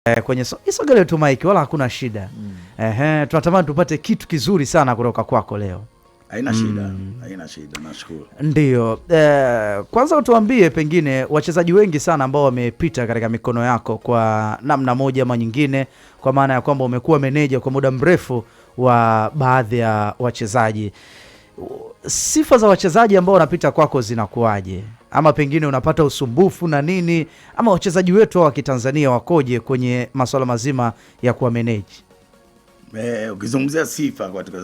Kwenye isogele tu Mike, wala hakuna shida. Tunatamani tupate kitu kizuri sana kutoka kwako leo. Haina shida, haina shida, nashukuru. Ndio. Kwanza utuambie pengine wachezaji wengi sana ambao wamepita katika mikono yako kwa namna moja ama nyingine, kwa maana ya kwamba umekuwa meneja kwa muda mrefu wa baadhi ya wachezaji. Sifa za wachezaji ambao wanapita kwako zinakuaje? Ama pengine unapata usumbufu na nini? Ama wachezaji wetu wa Kitanzania wakoje kwenye masuala mazima ya kuwa manage? Ukizungumzia sifa katika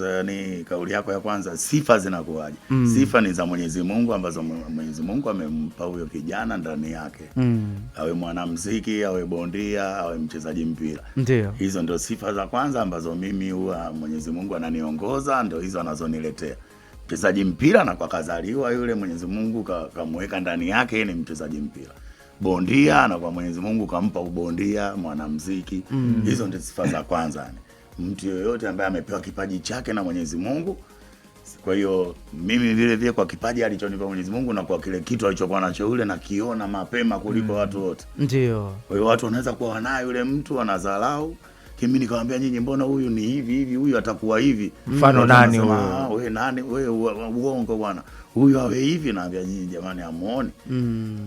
kauli yako ya kwanza, sifa zinakuaje? Sifa ni za Mwenyezi Mungu ambazo Mwenyezi Mungu amempa huyo kijana ndani yake. Awe mwanamuziki, awe bondia, awe mchezaji mpira. Ndio. Hizo ndio sifa za kwanza ambazo mimi huwa Mwenyezi Mungu ananiongoza, ndio hizo anazoniletea. Mchezaji mpira na kwa kazaliwa yule Mwenyezi Mungu kamweka ndani yake ni mchezaji mpira. Bondia na kwa Mwenyezi Mungu kampa ubondia, mwanamuziki. Hizo ndio sifa za kwanza yani. Mtu yoyote ambaye amepewa kipaji chake na Mwenyezi Mungu. Kwa hiyo mimi vile vile kwa kipaji alichonipa Mwenyezi Mungu na kwa kile kitu alichokuwa nacho yule na kiona mapema kuliko watu wote. Ndio. Kwa hiyo watu wanaweza kuwa wanaye yule mtu wanadharau. Kimi nikamwambia nyinyi mbona huyu ni hivi, huyu atakuwa hivi. Mfano nani huyu? Wewe nani? Wewe uongo bwana. Huyu awe hivi, naambia nyinyi jamani amuone.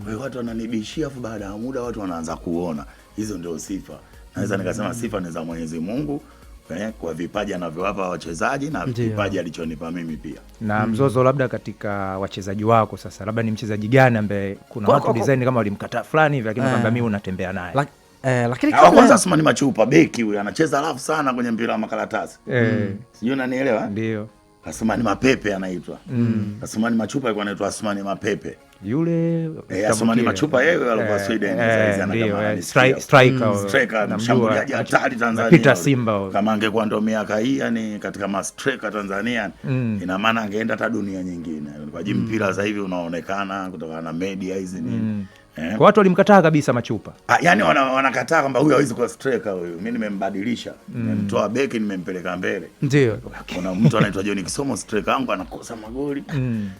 Kwa hiyo watu wananibishia, afu baada ya muda watu wanaanza kuona. Hizo ndio sifa. Naweza nikasema sifa ni za Mwenyezi Mungu. Kwa vipaji anavyowapa wachezaji na vipaji alichonipa mimi pia. Na mzozo labda katika wachezaji wako sasa, labda ni mchezaji gani ambaye kuna watu design kama walimkataa fulani hivi lakini kwamba mimi unatembea naye. Lakini kwanza Asmani Machupa beki huyu anacheza alafu sana kwenye mpira wa makaratasi. Sijui unanielewa? Ndio. Asmani Mapepe anaitwa. Asmani Machupa alikuwa anaitwa Asmani Mapepe. Yule Asmani Machupa yeye alikuwa Sweden sasa kama striker mshambuliaji hatari Tanzania. Peter Simba kama angekuwa ndo miaka hii yani katika ma striker Tanzania ina maana angeenda hata dunia nyingine. Kwa jini mpira sasa hivi unaonekana kutokana na media hizi nini. Kwa watu walimkataa kabisa Machupa. Yani wanakataa kwamba huyu hawezi kuwa striker huyu. Mimi nimembadilisha. Nimemtoa beki nimempeleka mbele. Ndio. Kuna mtu anaitwa John Kisomo striker wangu anakosa magoli.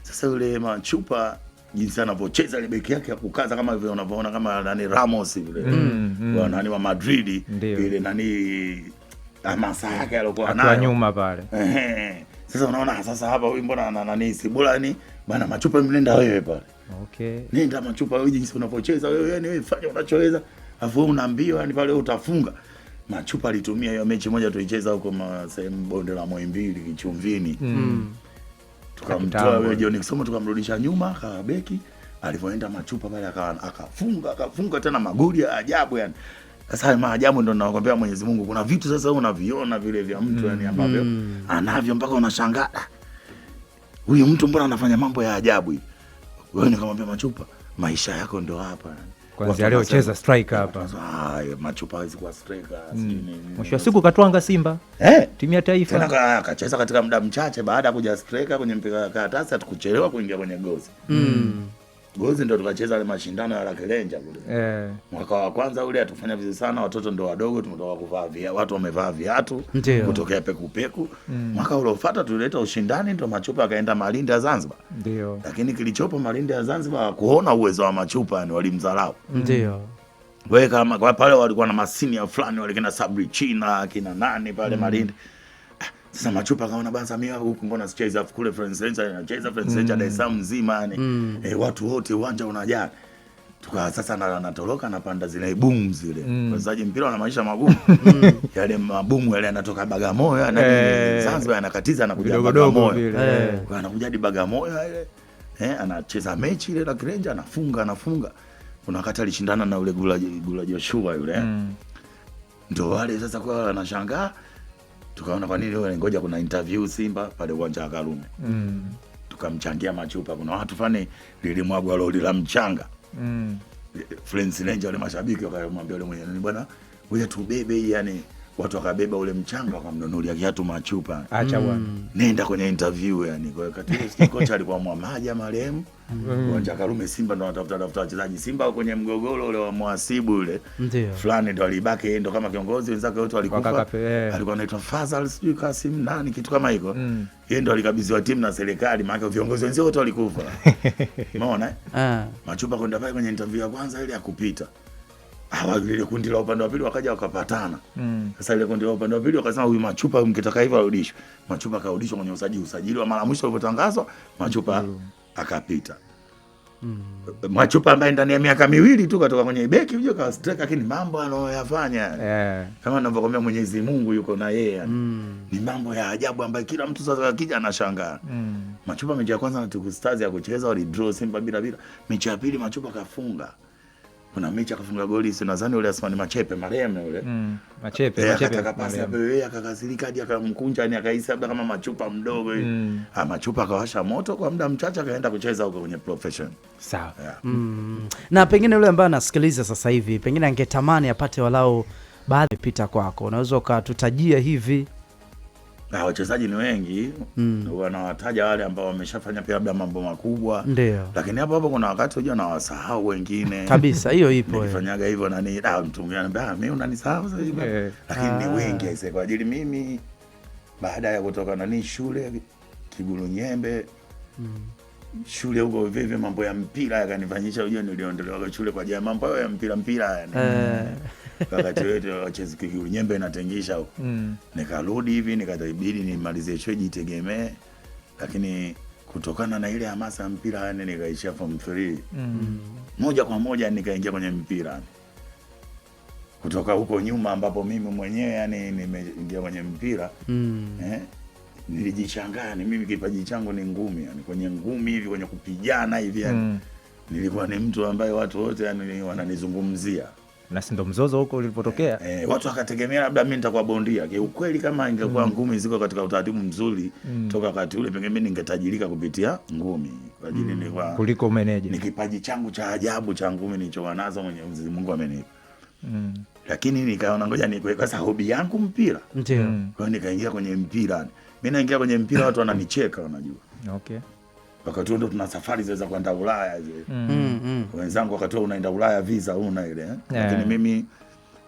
Sasa yule Machupa jinsi anavyocheza ile beki yake ya kukaza kama vile unavyoona kama nani Ramos vile. Wa nani wa Madrid ile nani hamasa yake alikuwa nayo. Kwa nyuma pale. Sasa unaona sasa hapa huyu mbona nani si bora ni bana Machupa mnenda wewe pale. Okay. Nenda Machupa wewe jinsi unavyocheza wewe yani wewe fanya unachoweza. Afu unaambiwa yani pale utafunga. Machupa alitumia hiyo mechi moja tuicheza huko sehemu bonde la Moimbili Kichumvini. Tukamtoa wewe John Kisomo tukamrudisha nyuma kwa beki. Alipoenda Machupa pale akafunga tena magoli ya ajabu yani. Sasa maajabu ndio nakwambia Mwenyezi Mungu kuna vitu sasa unaviona vile vya mtu yani ambavyo anavyo mpaka unashangaa. Huyu mtu mbona anafanya mambo ya ajabu hivi? Wewe nikamwambia Machupa, maisha yako ndio hapa yani. Kwanza leo cheza striker hapa. Machupa hawezi kuwa striker. Mwisho wa siku katwanga Simba. Timu ya taifa. Tena akacheza katika muda mchache baada ya kuja striker kwenye mpira wa karatasi hatukuchelewa kuingia kwenye gozi. Gozi ndio tukacheza ile mashindano ya Lakelenja kule. Mwaka wa kwanza ule atufanya vizuri sana, watoto ndio wadogo tumetoka kuvaa watu wamevaa viatu kutokea peku. Mwaka uliofuata tulileta ushindani ndio Machupa akaenda Malindi ya Zanzibar. Ndio. Lakini kilichopo Malindi ya Zanzibar kuona uwezo wa Machupa yani walimdharau. Ndio. Wewe kama kwa pale walikuwa na masinia fulani wale kina Sabri China kina nani pale Malindi. Sasa Machupa kaona bana mimi huku mbona sicheza kule France Ranger anacheza France Ranger Dar es Salaam nzima yani watu wote uwanja unajaa. Tuka sasa natoroka napanda zile boom zile. Wachezaji mpira wana maisha magumu. Yale mabomu yale yanatoka Bagamoyo na Zanzibar yanakatiza anakuja Bagamoyo. Kwa anakuja hadi Bagamoyo ile. Anacheza mechi ile la Ranger anafunga. Kuna wakati alishindana na ule Gula Joshua yule. Ndio wale sasa kwa anashangaa. Tukaona kwa nini leo ngoja kuna interview Simba pale uwanja wa Karume. Tukamchangia Machupa. Kuna watu fani lilimwagwa lori la mchanga. France Ranger wale mashabiki wakamwambia yule mwenye nini bwana wewe tubebe yani watu wakabeba ule mchanga wakamnunulia kiatu Machupa. Acha bwana. Nenda kwenye interview yani kwa wakati kocha alikuwa Mwamaja marehemu. Uwanja Karume Simba ndo wanatafuta wachezaji Simba kwenye mgogoro ule wa muhasibu ule. Fulani ndo alibaki yeye ndo kama kiongozi wenzake wote walikufa. Alikuwa anaitwa Fazal sijui Kasim nani kitu kama hiko. Yeye ndo alikabidhiwa timu na serikali maana viongozi wenzao wote walikufa. Umeona? Machupa kwenda pale kwenye interview ya kwanza ile ya kupita. ile kundi la upande wa pili wakaja wakapatana. Sasa ile kundi la upande wa pili wakasema huyu Machupa mkitaka hivyo arudishwe. Machupa karudishwa kwenye usajili wa mara mwisho ulipotangazwa, Machupa akapita. Machupa ambaye ndani ya miaka miwili tu katoka kwenye beki uje kwa striker, lakini mambo anayoyafanya kama ninavyokuambia Mwenyezi Mungu yuko na yeye yani. Ni mambo ya ajabu ambayo kila mtu sasa akija anashangaa. Machupa mechi ya kwanza na Tuku Stars ya kucheza wali draw Simba bila. Mechi ya pili Machupa kafunga. Kuna mechi akafunga goli si nadhani yule Asmani Machepe marehemu yule. Machepe akapasi yeye akakasirika hadi akamkunja yani akahisi labda kama Machupa mdogo hivi. Machupa akawasha moto kwa muda mchache akaenda kucheza huko kwenye profession. Sawa. Na pengine yule ambaye anasikiliza sasa hivi pengine angetamani apate walau baadhi pita kwako. Unaweza ukatutajia hivi? Wachezaji ni wengi, wanawataja wale ambao wameshafanya pia labda mambo makubwa. Ndio. Lakini hapo kuna wakati unajua nawasahau wengine. Kabisa, hiyo ipo. Nifanyaga hivyo na ni mtu mwingine anambia mimi unanisahau sasa hivi. Lakini ni wengi aise kwa ajili mimi baada ya kutoka shule Kigulu Nyembe. Shule huko vivi mambo ya mpira yakanifanyisha unajua niliondolewa shule kwa ajili ya mambo ya mpira yani. Wakati wetu wacheza Kigulu Nyembe inatengisha huko. Nikarudi hivi nikatabidi nimalizie chuo jitegemee, lakini kutokana na ile hamasa ya mpira yani nikaishia form 3. Moja kwa moja nikaingia kwenye mpira. Kutoka huko nyuma ambapo mimi mwenyewe yani nimeingia kwenye mpira. Nilijishangaa ni mimi kipaji changu ni ngumi yani kwenye ngumi hivi kwenye kupigana hivi yani. Nilikuwa ni mtu ambaye watu wote yani wananizungumzia. Na si ndo mzozo huko ulipotokea. Watu wakategemea labda mimi nitakuwa bondia. Ukweli kama ingekuwa ngumi ziko katika utaratibu mzuri toka wakati ule pengine mimi ningetajirika kupitia ngumi. Kwa ajili nilikuwa kuliko meneja. Ni kipaji changu cha ajabu cha ngumi nilichokuwa nazo Mwenyezi Mungu amenipa. Lakini nikaona ngoja niweke sasa hobi yangu mpira. Ndio. Kwa hiyo nikaingia kwenye mpira. Mimi naingia kwenye mpira watu wananicheka wanajua. Okay. Wakati ndo tuna safari za kwenda Ulaya zile. Wenzangu wakati unaenda Ulaya visa una ile lakini mimi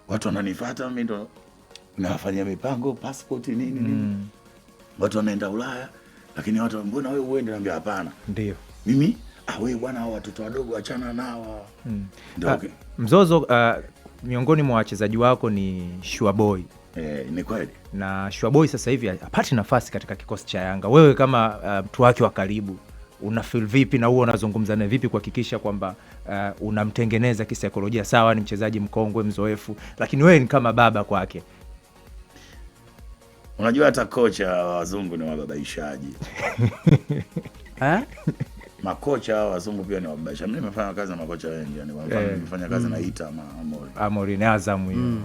watu wananifuata mimi ndo nafanya mipango passport nini. Watu wanaenda Ulaya lakini watu mbona wewe uende naambia hapana. Ndio. Mimi wewe bwana hao watoto wadogo achana nao. Ndio. Mzozo miongoni mwa wachezaji wako ni Shuaboy. Ni kweli. Na Shuaboy sasa hivi hapati nafasi katika kikosi cha Yanga. Wewe kama mtu wake wa karibu una feel vipi na huo unazungumza naye vipi kuhakikisha kwamba unamtengeneza kisaikolojia? Sawa ni mchezaji mkongwe mzoefu, lakini wewe ni kama baba kwake. Unajua hata kocha wazungu ni wababaishaji. Makocha wazungu pia ni wababaisha. Mimi nimefanya kazi na makocha wengi yani kwa mfano nimefanya kazi na Ita Amori na Azam hiyo.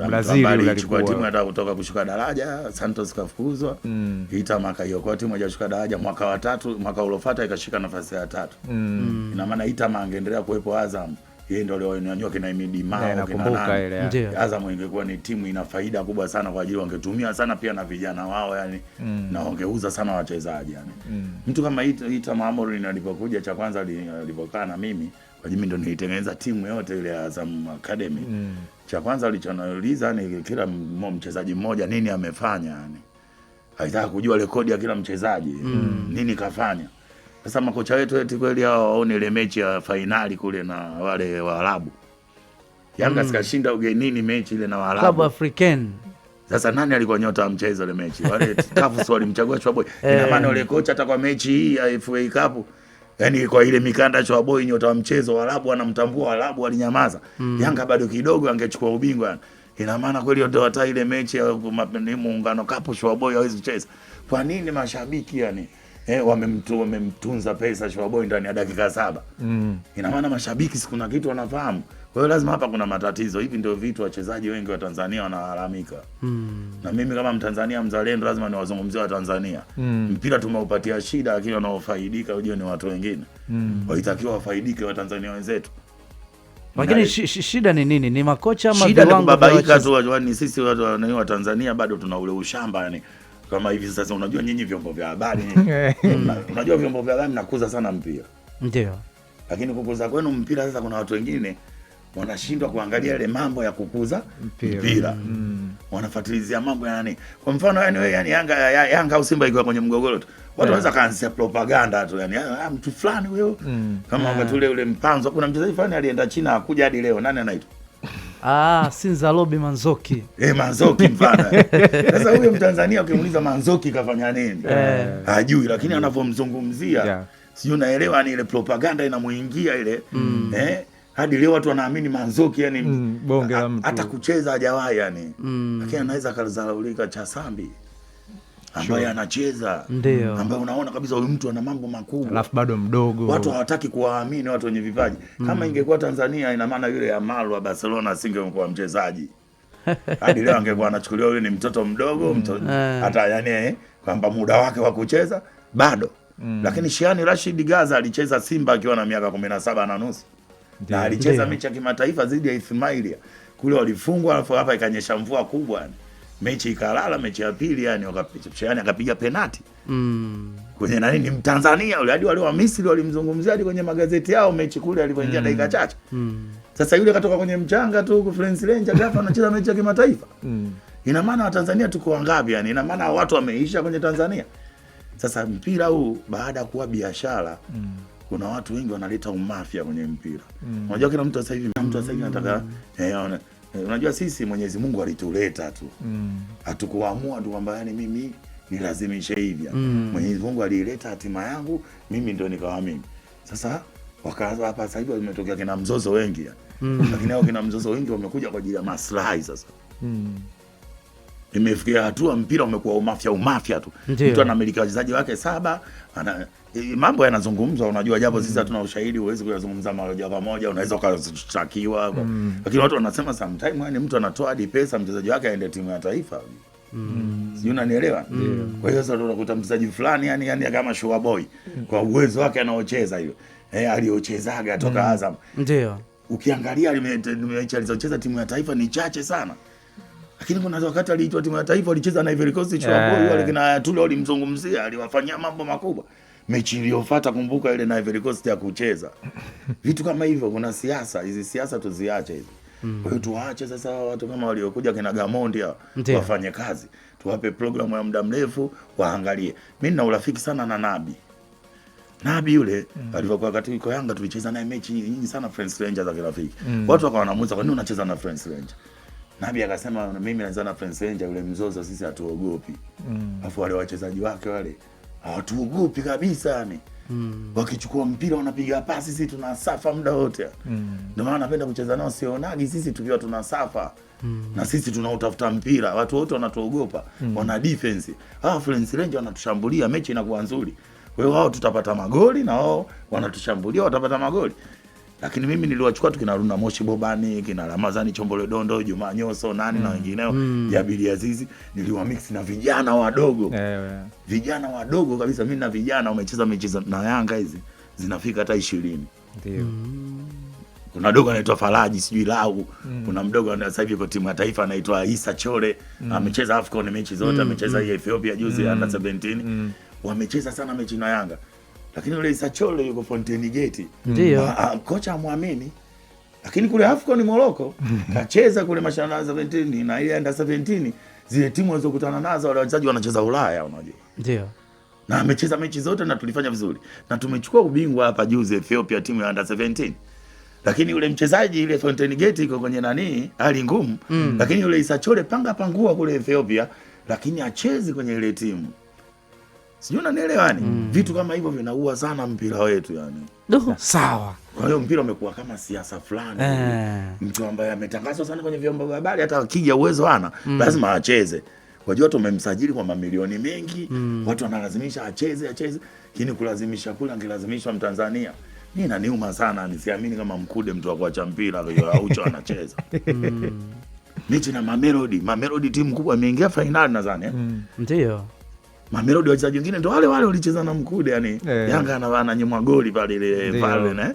Brazil alikuwa timu inataka kutoka kushuka daraja, Santos kafukuzwa. Ita maka hiyo kwa timu hajashuka daraja mwaka wa 3, mwaka ulofuata ikashika nafasi ya 3. Ina maana Ita angeendelea kuwepo Azam. Yeye ndio alionyanyua kina Imidi Mao nakumbuka ile. Azam ingekuwa ni timu ina faida kubwa sana kwa ajili wangetumia sana pia na vijana wao yani na wangeuza sana wachezaji yani. Mtu kama Ita Maamori alipokuja cha kwanza alipokaa na mimi kwa ajili ndio nilitengeneza timu yote ile ya Azam Academy. Cha kwanza alichonauliza ni kila mchezaji mmoja nini amefanya yani. Haitaka kujua rekodi ya kila mchezaji nini kafanya. Sasa makocha wetu eti kweli hao waone ile mechi ya finali kule na wale Waarabu. Yanga sikashinda ugenini mechi ile na Waarabu. Club African. Sasa nani alikuwa nyota wa mchezo ile mechi? Wale Tafu walimchagua Shuaboy. Ina maana ile kocha hata kwa mechi hii ya FA Cup yani kwa ile mikanda Shuaboy nyota wa mchezo Waarabu wanamtambua, Waarabu walinyamaza. Yanga bado kidogo angechukua ubingwa. Ina maana kweli ndio hata ile mechi ya Muungano Cup Shuaboy hawezi kucheza. Kwa nini mashabiki yani wamemtunza pesa Shuaboy ndani ya dakika 7. Ina maana mashabiki sikuna kitu wanafahamu. Kwa hiyo lazima hapa kuna matatizo. Hivi ndio vitu wachezaji wengi wa Tanzania wanalalamika. Na mimi kama Mtanzania mzalendo lazima niwazungumzie wa Tanzania. Mpira tumeupatia shida lakini wanaofaidika ujue ni watu wengine. Walitakiwa wafaidike wa Tanzania wenzetu. Lakini shida ni nini? Ni makocha ama shida viwango? Shida ni kubabaika tu ni sisi watu wa Tanzania bado tuna ule ushamba yani. Kama hivi sasa unajua nyinyi vyombo vya habari unajua vyombo vya habari mnakuza sana mpira. Ndio. Lakini kukuza kwenu mpira sasa kuna watu wengine wanashindwa kuangalia ile mambo ya kukuza mpira. Wanafuatilizia mambo ya nani? Kwa mfano yani wewe yani Yanga au Simba ikiwa kwenye mgogoro tu. Watu wanaweza kaanzia propaganda tu yani mtu fulani huyo. Kama wakati ule Mpanzo kuna mchezaji fulani alienda China akuja hadi leo nani anaitwa? Sinza Lobi Manzoki. Manzoki mfano. Sasa huyo Mtanzania ukimuuliza Manzoki kafanya nini? Hajui, lakini anavyomzungumzia sio, unaelewa, ni ile propaganda inamuingia ile. Hadi leo watu wanaamini Manzoki yani bonge la mtu. Hata kucheza hajawahi yani. Lakini anaweza kazalaulika cha Sambi ambaye anacheza, ambaye unaona kabisa huyu mtu ana mambo makubwa, alafu bado mdogo. Watu hawataki kuwaamini watu wenye vipaji. Kama ingekuwa Tanzania, ina maana yule Yamal wa Barcelona asingekuwa mchezaji. Hadi leo angekuwa anachukuliwa yule ni mtoto mdogo, hata yani kwamba muda wake wa kucheza bado. Lakini Shiani Rashid Gaza alicheza Simba akiwa na miaka 17 na nusu. Na alicheza mechi ya kimataifa dhidi ya Ismailia. Kule walifungwa, alafu hapa ikanyesha mvua kubwa yani. Mechi ikalala, mechi ya pili yani Shiani akapiga penalti. Kwenye nani, ni Mtanzania yule, hadi wale wa Misri walimzungumzia hadi kwenye magazeti yao mechi kule alipoingia dakika chache. Sasa yule katoka kwenye mchanga tu ku France Ranger ghafla anacheza mechi ya kimataifa. Ina maana wa Tanzania tuko wangapi yani? Ina maana watu wameisha kwenye Tanzania. Sasa mpira huu baada ya kuwa biashara, kuna watu wengi wanaleta umafia kwenye mpira. Unajua kila mtu sasa hivi anataka unajua sisi Mwenyezi Mungu alituleta tu. Hatukuamua tu kwamba yani mimi nilazimishe hivi. Mwenyezi Mungu alileta hatima yangu, mimi ndio nikawa mimi. Sasa wakaanza hapa sasa hivi wametokea kina mzozo wengi. Lakini hao kina mzozo wengi wamekuja kwa ajili ya maslahi sasa. Imefikia hatua mpira umekuwa umafia tu. Mtu anamiliki wachezaji wake 7, mambo yanazungumzwa, unajua japo sisi hatuna ushahidi, huwezi kuyazungumza moja kwa moja, unaweza ukashtakiwa. Lakini watu wanasema sometime yani mtu anatoa hadi pesa mchezaji wake aende timu ya taifa. Sio, unanielewa? Kwa hiyo sasa unakuta mchezaji fulani yani kama Sugar Boy kwa uwezo wake anaocheza hiyo. Aliochezaga toka Azam. Ndio. Ukiangalia mechi alizocheza timu ya taifa ni chache sana. Lakini kuna wakati aliitwa timu ya taifa, alicheza na Ivory Coast, Sugar Boy wale kina Tule walimzungumzia, aliwafanyia mambo makubwa. Mechi iliyofuata kumbuka ile na Ivory Coast ya kucheza. Vitu kama hivyo, kuna siasa, hizi siasa tuziache hizi. Kwa hiyo tuwaache sasa watu kama waliokuja kina Gamondi wafanye kazi. Tuwape programu ya muda mrefu waangalie. Mimi nina urafiki sana na Nabi yule alivyokuwa katika Yanga tulicheza naye mechi nyingi sana France Ranger za kirafiki. Watu wakawa wanamuuliza kwa nini unacheza na France Ranger? Nabi akasema mimi naanza na France Ranger, yule mzozo sisi hatuogopi. Alafu wale wachezaji wake wale hawatuogopi kabisa yani. Wakichukua mpira wanapiga pasi, sisi tunasafa muda wote. Ndio maana napenda kucheza nao, sionagi sisi tukiwa tunasafa. Na sisi tunautafuta mpira, watu wote wanatuogopa, wana defense. France Ranger wanatushambulia, mechi inakuwa nzuri. Kwa hiyo wao tutapata magoli na wao wanatushambulia watapata magoli. Lakini mimi niliwachukua tu kina Haruna Moshi Bobani, kina Ramazani Chombole Dondo, Juma Nyoso, nani na wengineo, Jabiri Azizi, niliwamix na vijana wadogo. Vijana wadogo kabisa, mimi na vijana wamecheza mechi na Yanga hizi zinafika hata 20. Ndio. Kuna dogo anaitwa Faraji sijui Lau, kuna mdogo sasa hivi kwa timu ya taifa anaitwa Isa Chole, amecheza AFCON mechi zote, amecheza Ethiopia juzi under 17. Wamecheza sana mechi na Yanga. Lakini yule Isa Chole yuko Fountain Gate. Ndio. Kocha amwamini. Lakini kule AFCON Morocco kacheza kule mashindano ya 17 na ile under 17, zile timu walizokutana nazo wale wachezaji wanacheza Ulaya, unajua. Ndio. Na amecheza mechi zote na tulifanya vizuri. Na tumechukua ubingwa hapa juzi Ethiopia, timu ya under 17. Lakini yule mchezaji ile Fountain Gate iko kwenye nani? Hali ngumu. Lakini yule Isa Chole pangua kule Ethiopia, lakini achezi kwenye ile timu. Sijui unanielewa yani. Vitu kama hivyo vinaua sana mpira wetu yani. Sawa. Kwa hiyo mpira umekuwa kama siasa fulani. Mtu ambaye ametangazwa sana kwenye vyombo vya habari, hata akija uwezo hana, lazima acheze. Wajua watu wamemsajili kwa mamilioni mengi, watu wanalazimisha acheze. Lakini kulazimisha kule angelazimishwa Mtanzania. Mimi inaniuma sana, nisiamini kama Mkude mtu wa kuacha mpira Aucho anacheza. Mechi na Mamelodi timu kubwa imeingia finali nadhani. Ndio. Mamelodi wachezaji wengine ndio wale walicheza na Mkude yani. Yanga ananyimwa goli pale ile pale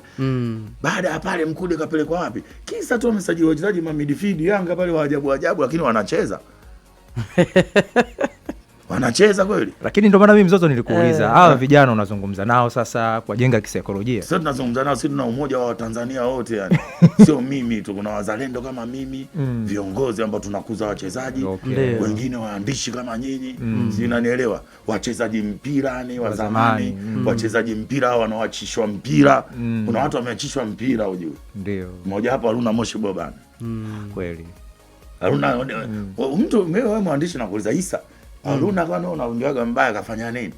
Baada ya pale Mkude kapelekwa wapi? Kisa tu amesajili wachezaji midfield Yanga pale wa ajabu lakini wanacheza. Wanacheza kweli. Lakini ndio maana mimi mzozo nilikuuliza, hawa vijana unazungumza nao sasa kwa jenga kisaikolojia. Sasa tunazungumza nao, sisi tuna umoja wa Tanzania wote yani. Sio mimi tu, kuna wazalendo kama mimi, viongozi ambao tunakuza wachezaji, wengine waandishi kama nyinyi, si unanielewa? Wachezaji mpira ni wa zamani, wachezaji mpira wanaoachishwa mpira. Kuna watu wameachishwa mpira ujue. Ndio. Mmoja hapo Haruna Moshi Bobani. Kweli. Haruna mtu wewe mwandishi nakuuliza Isa, Haruna kwani unaambiwaga mbaya kafanya nini?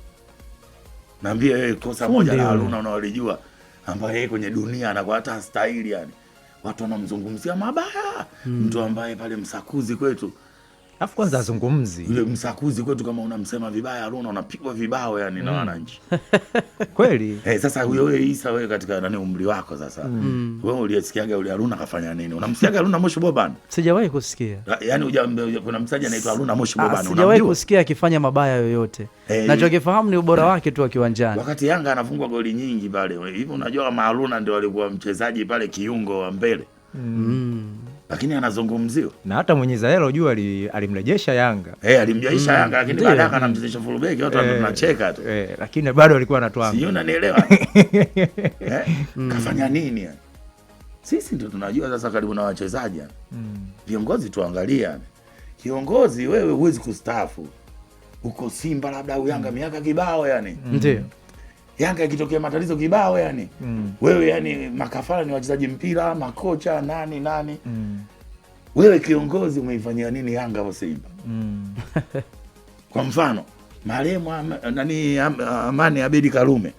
Naambia yeye kosa moja la Haruna unaolijua ambaye yeye kwenye dunia anakuwa hata stahili yani. Watu wanamzungumzia mabaya. Mtu ambaye pale Msakuzi kwetu. Alafu kwanza azungumzi. Yule Msakuzi kwetu kama unamsema vibaya Haruna unapigwa vibao yani na wananchi. Kweli. Sasa wewe Isa, wewe katika nani umri wako sasa. Wewe ulisikiaga yule Haruna kafanya nini? Unamsikiaga Haruna Moshi Bobani? Sijawahi kusikia. Yaani kuna msaji anaitwa Haruna Moshi Bobani unamjua? Sijawahi kusikia akifanya mabaya yoyote. Nachokifahamu ni ubora wake tu kiwanjani. Wakati Yanga anafungwa goli nyingi pale. Hivi unajua kama Haruna ndio alikuwa mchezaji pale kiungo wa mbele. Lakini anazungumziwa. Na hata Mwenyezi Helo jua alimrejesha Yanga. Alimrejesha Yanga lakini baadaye akanamchezesha fullback watu wanacheka tu. Lakini bado alikuwa anatoa. Sio, unanielewa? Kafanya nini yani? Sisi ndio tunajua sasa karibu na wachezaji yani. Viongozi tuangalie yani. Kiongozi wewe huwezi kustaafu. Uko Simba labda au Yanga miaka kibao yani. Ndio. Yanga ikitokea matatizo kibao yani. Wewe yani makafara ni wachezaji mpira, makocha, nani. Wewe kiongozi umeifanyia nini Yanga au Simba? Kwa mfano, marehemu Amani Abedi Karume.